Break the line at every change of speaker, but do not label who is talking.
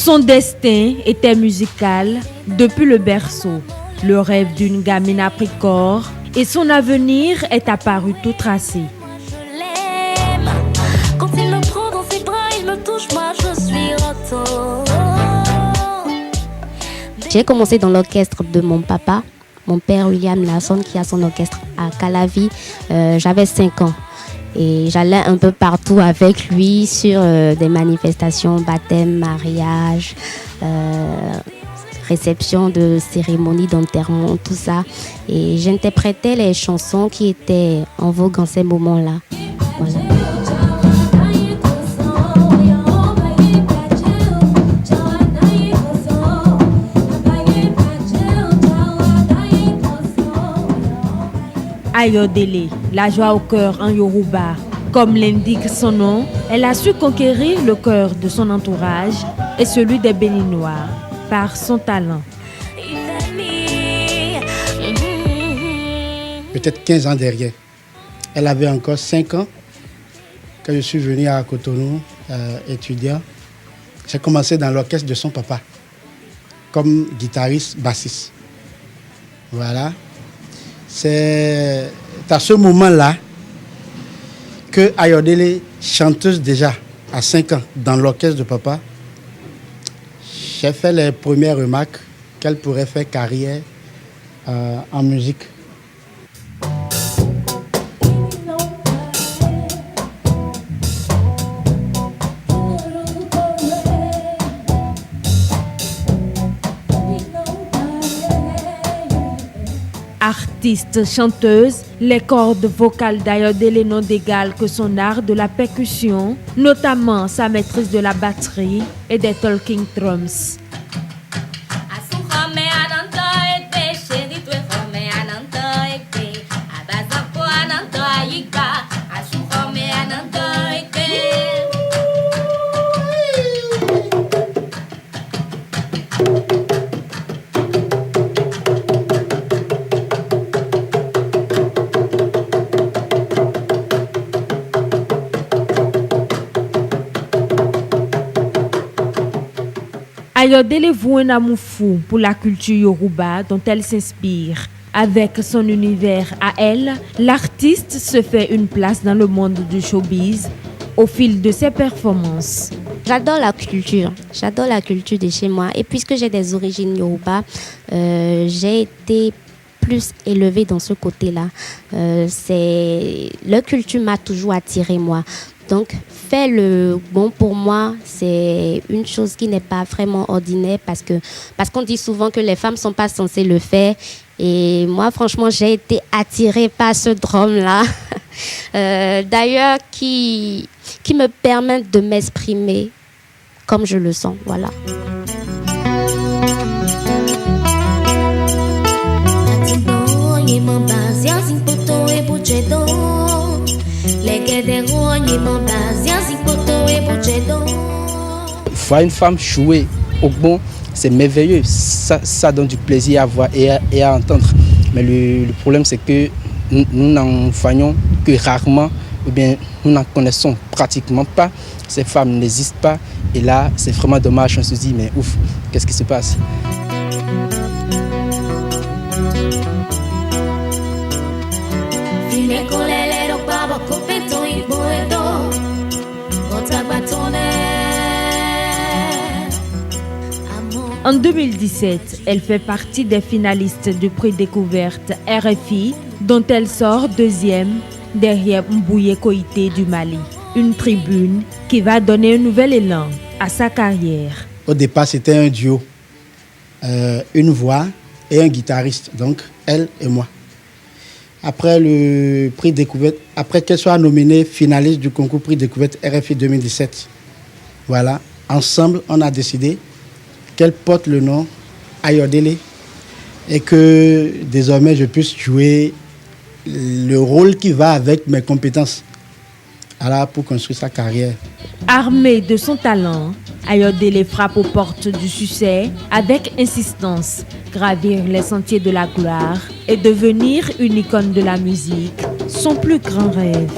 Son destin était musical depuis le berceau. Le rêve d'une gamine a pris corps et son avenir est apparu tout tracé.
Je l'aime. Quand il me prend dans ses bras, il me touche, moi je suis retour.
J'ai commencé dans l'orchestre de mon papa, mon père William Lasson, qui a son orchestre à Calavi. J'avais 5 ans et j'allais un peu partout avec lui sur des manifestations, baptême, mariage, réception de cérémonies d'enterrement, tout ça. Et j'interprétais les chansons qui étaient en vogue en ces moments-là. Voilà.
Ayodele, la joie au cœur en Yoruba. Comme l'indique son nom, elle a su conquérir le cœur de son entourage et celui des Béninois par son talent.
Peut-être 15 ans derrière. Elle avait encore 5 ans quand je suis venu à Cotonou étudiant. J'ai commencé dans l'orchestre de son papa comme guitariste, bassiste. Voilà. C'est à ce moment-là que Ayodele, chanteuse déjà à 5 ans dans l'orchestre de papa, j'ai fait les premières remarques qu'elle pourrait faire carrière en musique.
Artiste chanteuse, les cordes vocales d'Ayodele n'ont d'égal que son art de la percussion, notamment sa maîtrise de la batterie et des talking drums. Ayodele voue un amour fou pour la culture yoruba dont elle s'inspire. Avec son univers à elle, l'artiste se fait une place dans le monde du showbiz au fil de ses performances.
J'adore la culture de chez moi. Et puisque j'ai des origines yoruba, j'ai été plus élevée dans ce côté-là. Leur culture m'a toujours attirée, moi. Donc, faire le bon pour moi, c'est une chose qui n'est pas vraiment ordinaire parce qu'on dit souvent que les femmes ne sont pas censées le faire. Et moi, franchement, j'ai été attirée par ce drum-là. D'ailleurs, qui me permet de m'exprimer comme je le sens. Voilà.
Voir une femme jouer au bon, c'est merveilleux. Ça donne du plaisir à voir et à entendre. Mais le problème, c'est que nous n'en voyons que rarement, ou bien nous n'en connaissons pratiquement pas. Ces femmes n'existent pas. Et là, c'est vraiment dommage. On se dit, mais ouf, qu'est-ce qui se passe?
En 2017, elle fait partie des finalistes du prix découverte RFI, dont elle sort 2e derrière Mbouye Koïté du Mali. Une tribune qui va donner un nouvel élan à sa carrière.
Au départ, c'était un duo, une voix et un guitariste, donc elle et moi. Après le prix découverte, après qu'elle soit nominée finaliste du concours prix découverte RFI 2017, voilà, ensemble, on a décidé qu'elle porte le nom Ayodele et que désormais je puisse jouer le rôle qui va avec mes compétences pour construire sa carrière.
Armée de son talent, Ayodele frappe aux portes du succès avec insistance, gravir les sentiers de la gloire et devenir une icône de la musique, son plus grand rêve.